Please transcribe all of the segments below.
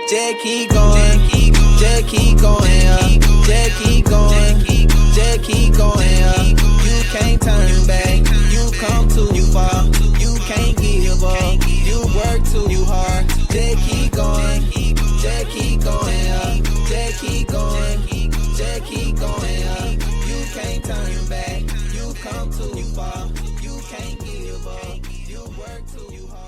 Just keep going, just keep going up, just keep going, just keep going up. You can't turn back, you come too far, you can't give up, you work too hard. Just keep going, just keep going up, just keep going, just keep going up. You can't turn back, you come too far, you can't give up, you work too hard.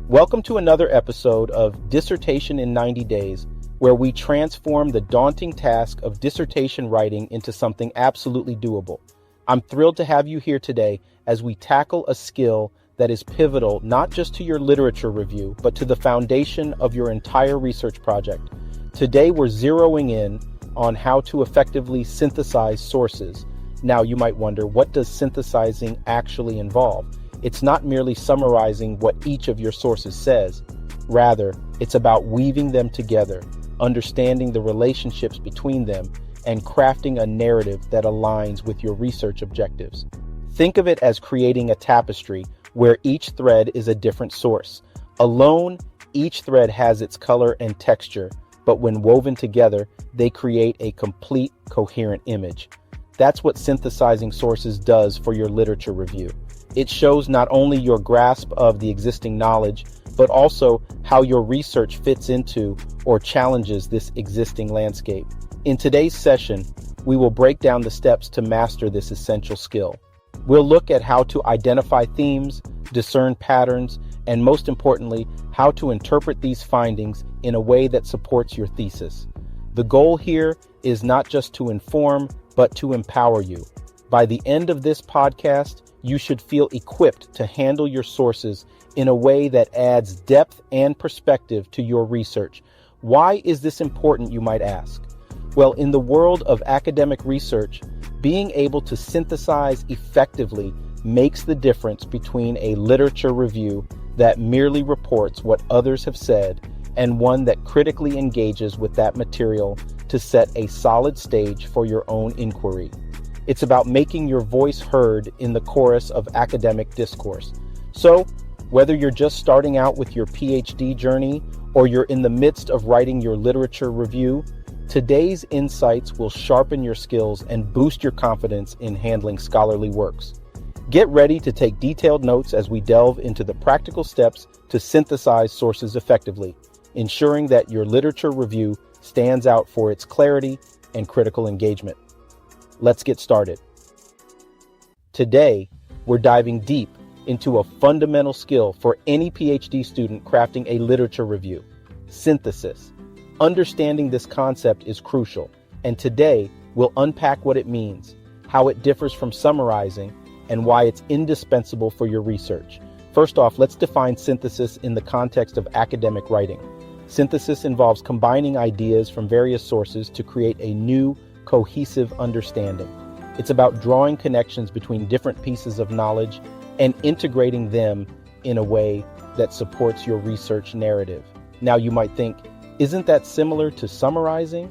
Welcome to another episode of Dissertation in 90 Days, where we transform the daunting task of dissertation writing into something absolutely doable. I'm thrilled to have you here today as we tackle a skill that is pivotal not just to your literature review, but to the foundation of your entire research project. Today, we're zeroing in on how to effectively synthesize sources. Now, you might wonder, what does synthesizing actually involve? It's not merely summarizing what each of your sources says. Rather, it's about weaving them together, understanding the relationships between them, and crafting a narrative that aligns with your research objectives. Think of it as creating a tapestry where each thread is a different source. Alone, each thread has its color and texture, but when woven together, they create a complete, coherent image. That's what synthesizing sources does for your literature review. It shows not only your grasp of the existing knowledge, but also how your research fits into or challenges this existing landscape. In today's session, we will break down the steps to master this essential skill. We'll look at how to identify themes, discern patterns, and most importantly, how to interpret these findings in a way that supports your thesis. The goal here is not just to inform, but to empower you. By the end of this podcast, you should feel equipped to handle your sources in a way that adds depth and perspective to your research. Why is this important, you might ask? Well, in the world of academic research, being able to synthesize effectively makes the difference between a literature review that merely reports what others have said and one that critically engages with that material to set a solid stage for your own inquiry. It's about making your voice heard in the chorus of academic discourse. So, whether you're just starting out with your PhD journey or you're in the midst of writing your literature review, today's insights will sharpen your skills and boost your confidence in handling scholarly works. Get ready to take detailed notes as we delve into the practical steps to synthesize sources effectively, ensuring that your literature review stands out for its clarity and critical engagement. Let's get started. Today, we're diving deep into a fundamental skill for any PhD student crafting a literature review: synthesis. Understanding this concept is crucial, and today we'll unpack what it means, how it differs from summarizing, and why it's indispensable for your research. First off, let's define synthesis in the context of academic writing. Synthesis involves combining ideas from various sources to create a new, cohesive understanding. It's about drawing connections between different pieces of knowledge and integrating them in a way that supports your research narrative. Now you might think, isn't that similar to summarizing?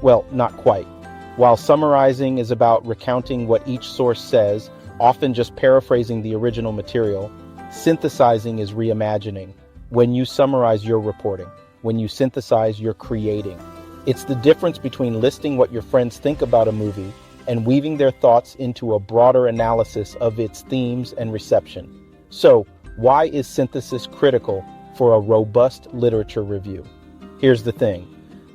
Well, not quite. While summarizing is about recounting what each source says, often just paraphrasing the original material, synthesizing is reimagining. When you summarize, you're reporting. When you synthesize, you're creating. It's the difference between listing what your friends think about a movie and weaving their thoughts into a broader analysis of its themes and reception. So, why is synthesis critical for a robust literature review? Here's the thing.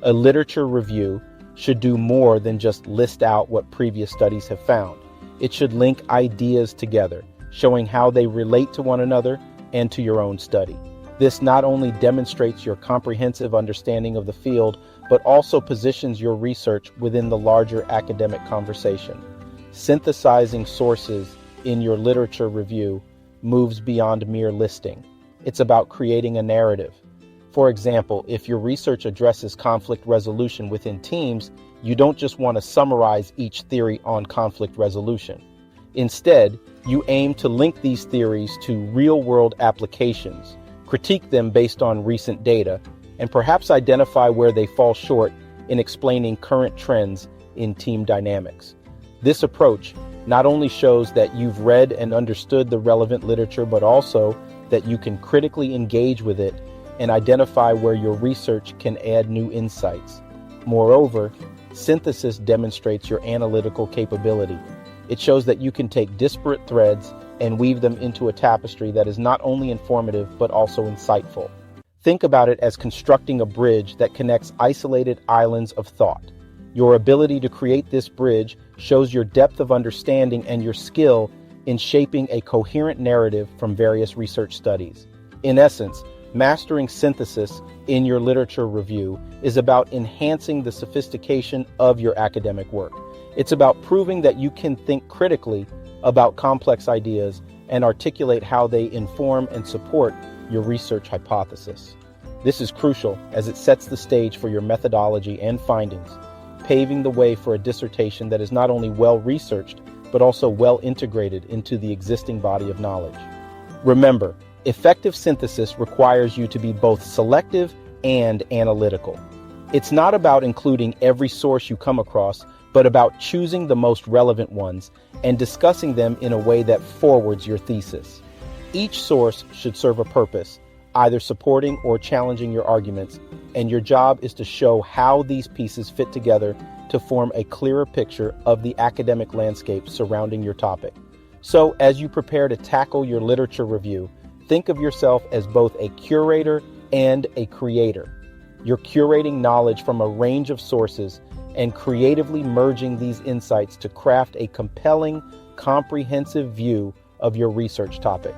A literature review should do more than just list out what previous studies have found. It should link ideas together, showing how they relate to one another and to your own study. This not only demonstrates your comprehensive understanding of the field, but also positions your research within the larger academic conversation. Synthesizing sources in your literature review moves beyond mere listing. It's about creating a narrative. For example, if your research addresses conflict resolution within teams, you don't just want to summarize each theory on conflict resolution. Instead, you aim to link these theories to real-world applications, critique them based on recent data, and perhaps identify where they fall short in explaining current trends in team dynamics. This approach not only shows that you've read and understood the relevant literature, but also that you can critically engage with it and identify where your research can add new insights. Moreover, synthesis demonstrates your analytical capability. It shows that you can take disparate threads and weave them into a tapestry that is not only informative but also insightful. Think about it as constructing a bridge that connects isolated islands of thought. Your ability to create this bridge shows your depth of understanding and your skill in shaping a coherent narrative from various research studies. In essence, mastering synthesis in your literature review is about enhancing the sophistication of your academic work. It's about proving that you can think critically about complex ideas and articulate how they inform and support your research hypothesis. This is crucial as it sets the stage for your methodology and findings, paving the way for a dissertation that is not only well-researched, but also well-integrated into the existing body of knowledge. Remember, effective synthesis requires you to be both selective and analytical. It's not about including every source you come across, but about choosing the most relevant ones and discussing them in a way that forwards your thesis. Each source should serve a purpose, either supporting or challenging your arguments, and your job is to show how these pieces fit together to form a clearer picture of the academic landscape surrounding your topic. So, as you prepare to tackle your literature review, think of yourself as both a curator and a creator. You're curating knowledge from a range of sources and creatively merging these insights to craft a compelling, comprehensive view of your research topic.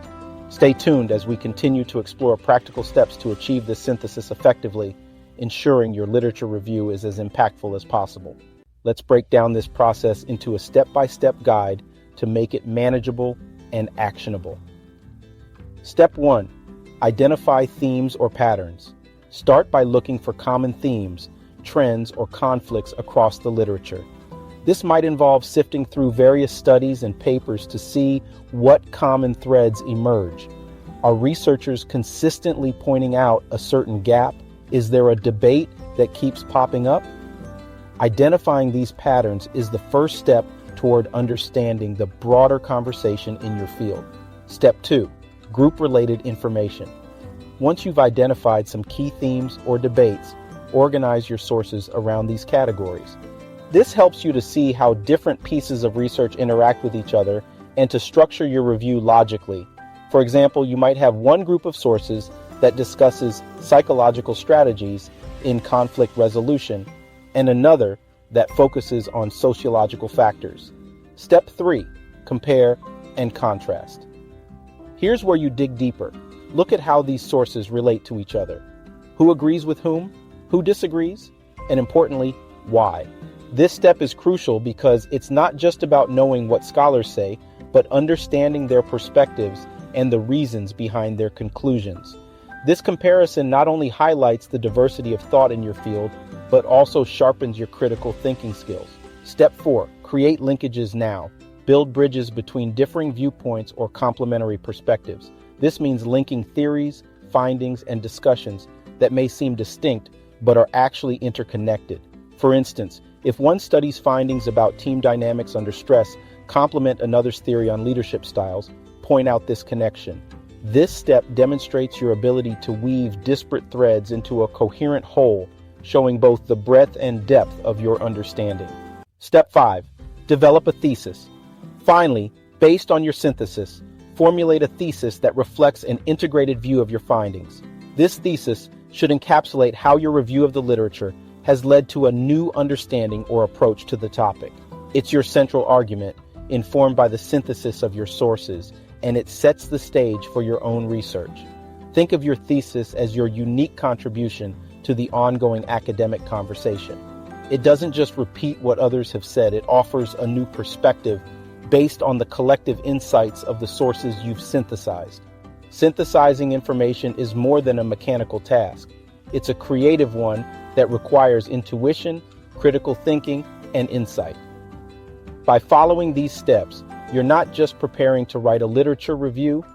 Stay tuned as we continue to explore practical steps to achieve this synthesis effectively, ensuring your literature review is as impactful as possible. Let's break down this process into a step-by-step guide to make it manageable and actionable. Step 1. Identify themes or patterns. Start by looking for common themes, trends, or conflicts across the literature. This might involve sifting through various studies and papers to see what common threads emerge. Are researchers consistently pointing out a certain gap? Is there a debate that keeps popping up? Identifying these patterns is the first step toward understanding the broader conversation in your field. Step 2. Group-related information. Once you've identified some key themes or debates, organize your sources around these categories. This helps you to see how different pieces of research interact with each other and to structure your review logically. For example, you might have one group of sources that discusses psychological strategies in conflict resolution and another that focuses on sociological factors. Step 3. Compare and contrast. Here's where you dig deeper. Look at how these sources relate to each other. Who agrees with whom? Who disagrees? And importantly, why? This step is crucial because it's not just about knowing what scholars say, but understanding their perspectives and the reasons behind their conclusions. This comparison not only highlights the diversity of thought in your field, but also sharpens your critical thinking skills. Step 4. Create linkages now. Build bridges between differing viewpoints or complementary perspectives. This means linking theories, findings, and discussions that may seem distinct, but are actually interconnected. For instance, if one study's findings about team dynamics under stress complement another's theory on leadership styles, point out this connection. This step demonstrates your ability to weave disparate threads into a coherent whole, showing both the breadth and depth of your understanding. Step 5. Develop a thesis. Finally, based on your synthesis, formulate a thesis that reflects an integrated view of your findings. This thesis should encapsulate how your review of the literature has led to a new understanding or approach to the topic. It's your central argument, informed by the synthesis of your sources, and it sets the stage for your own research. Think of your thesis as your unique contribution to the ongoing academic conversation. It doesn't just repeat what others have said, it offers a new perspective based on the collective insights of the sources you've synthesized. Synthesizing information is more than a mechanical task. It's a creative one that requires intuition, critical thinking, and insight. By following these steps, you're not just preparing to write a literature review,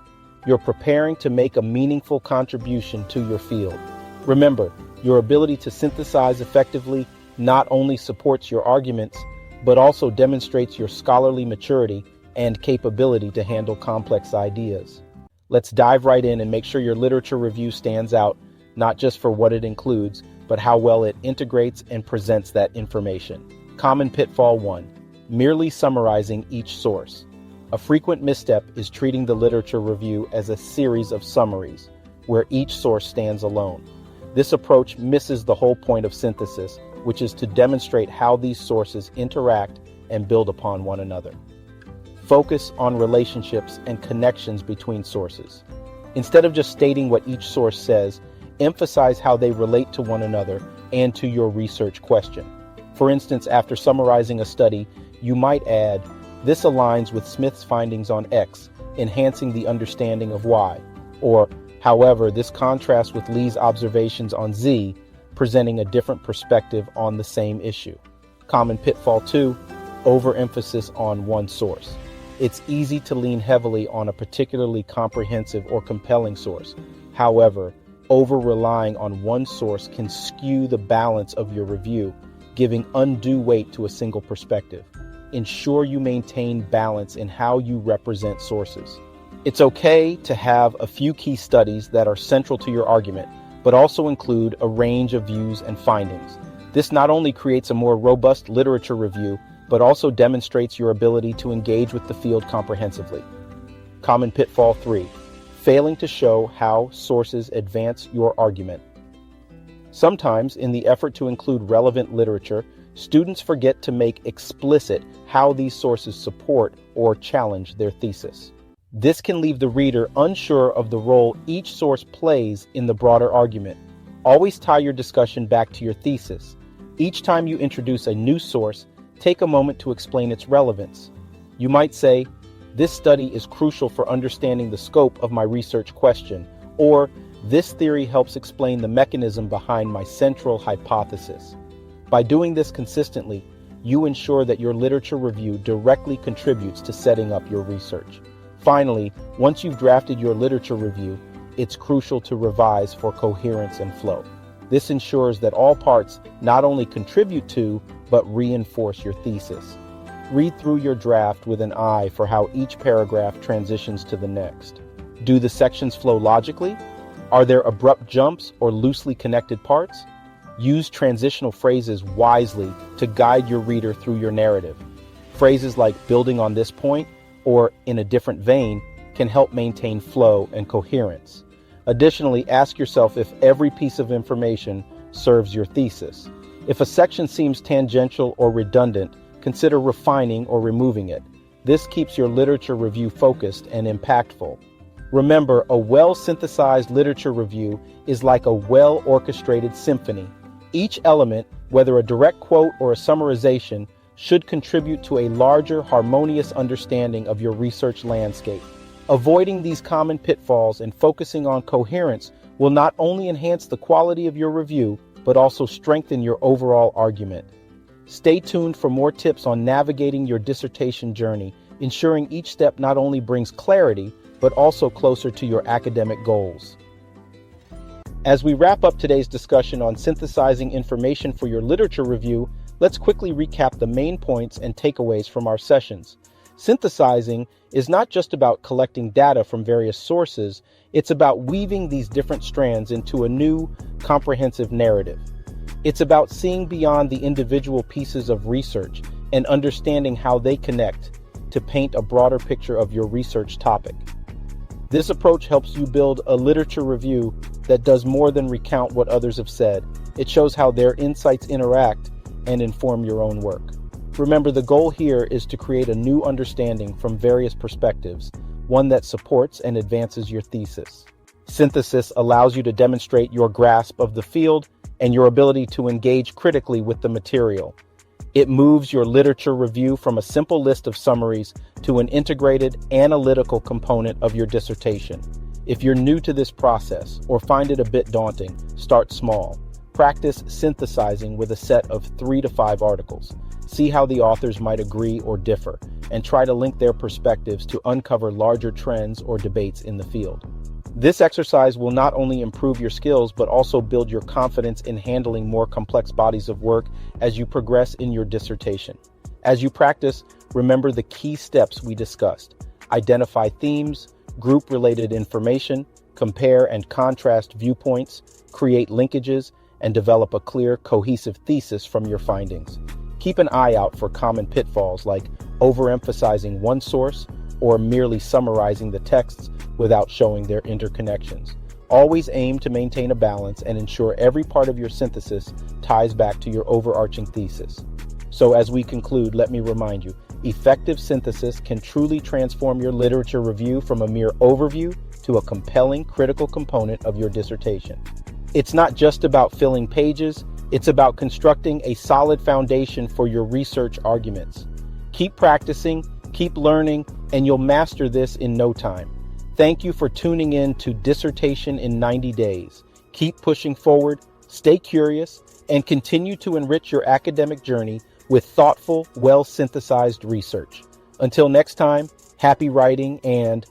you're preparing to make a meaningful contribution to your field. Remember, your ability to synthesize effectively not only supports your arguments, but also demonstrates your scholarly maturity and capability to handle complex ideas. Let's dive right in and make sure your literature review stands out, not just for what it includes, but how well it integrates and presents that information. Common pitfall 1, merely summarizing each source. A frequent misstep is treating the literature review as a series of summaries, where each source stands alone. This approach misses the whole point of synthesis, which is to demonstrate how these sources interact and build upon one another. Focus on relationships and connections between sources. Instead of just stating what each source says, emphasize how they relate to one another and to your research question. For instance, after summarizing a study, you might add, "This aligns with Smith's findings on X, enhancing the understanding of Y," or, "However, this contrasts with Lee's observations on Z, presenting a different perspective on the same issue." Common pitfall 2, overemphasis on one source. It's easy to lean heavily on a particularly comprehensive or compelling source. However, over-relying on one source can skew the balance of your review, giving undue weight to a single perspective. Ensure you maintain balance in how you represent sources. It's okay to have a few key studies that are central to your argument, but also include a range of views and findings. This not only creates a more robust literature review, but also demonstrates your ability to engage with the field comprehensively. Common pitfall 3, failing to show how sources advance your argument. Sometimes, in the effort to include relevant literature, students forget to make explicit how these sources support or challenge their thesis. This can leave the reader unsure of the role each source plays in the broader argument. Always tie your discussion back to your thesis. Each time you introduce a new source, take a moment to explain its relevance. You might say, "This study is crucial for understanding the scope of my research question," or "This theory helps explain the mechanism behind my central hypothesis." By doing this consistently, you ensure that your literature review directly contributes to setting up your research. Finally, once you've drafted your literature review, it's crucial to revise for coherence and flow. This ensures that all parts not only contribute to, but reinforce your thesis. Read through your draft with an eye for how each paragraph transitions to the next. Do the sections flow logically? Are there abrupt jumps or loosely connected parts? Use transitional phrases wisely to guide your reader through your narrative. Phrases like "building on this point" or "in a different vein" can help maintain flow and coherence. Additionally, ask yourself if every piece of information serves your thesis. If a section seems tangential or redundant, consider refining or removing it. This keeps your literature review focused and impactful. Remember, a well-synthesized literature review is like a well-orchestrated symphony. Each element, whether a direct quote or a summarization, should contribute to a larger, harmonious understanding of your research landscape. Avoiding these common pitfalls and focusing on coherence will not only enhance the quality of your review, but also strengthen your overall argument. Stay tuned for more tips on navigating your dissertation journey, ensuring each step not only brings clarity, but also closer to your academic goals. As we wrap up today's discussion on synthesizing information for your literature review, let's quickly recap the main points and takeaways from our sessions. Synthesizing is not just about collecting data from various sources, it's about weaving these different strands into a new, comprehensive narrative. It's about seeing beyond the individual pieces of research and understanding how they connect to paint a broader picture of your research topic. This approach helps you build a literature review that does more than recount what others have said. It shows how their insights interact and inform your own work. Remember, the goal here is to create a new understanding from various perspectives, one that supports and advances your thesis. Synthesis allows you to demonstrate your grasp of the field and your ability to engage critically with the material. It moves your literature review from a simple list of summaries to an integrated, analytical component of your dissertation. If you're new to this process or find it a bit daunting, start small. Practice synthesizing with a set of 3 to 5 articles. See how the authors might agree or differ, and try to link their perspectives to uncover larger trends or debates in the field. This exercise will not only improve your skills, but also build your confidence in handling more complex bodies of work as you progress in your dissertation. As you practice, remember the key steps we discussed. Identify themes, group-related information, compare and contrast viewpoints, create linkages, and develop a clear, cohesive thesis from your findings. Keep an eye out for common pitfalls like overemphasizing one source or merely summarizing the texts without showing their interconnections. Always aim to maintain a balance and ensure every part of your synthesis ties back to your overarching thesis. So as we conclude, let me remind you, effective synthesis can truly transform your literature review from a mere overview to a compelling critical component of your dissertation. It's not just about filling pages, it's about constructing a solid foundation for your research arguments. Keep practicing, keep learning, and you'll master this in no time. Thank you for tuning in to Dissertation in 90 Days. Keep pushing forward, stay curious, and continue to enrich your academic journey with thoughtful, well-synthesized research. Until next time, happy writing and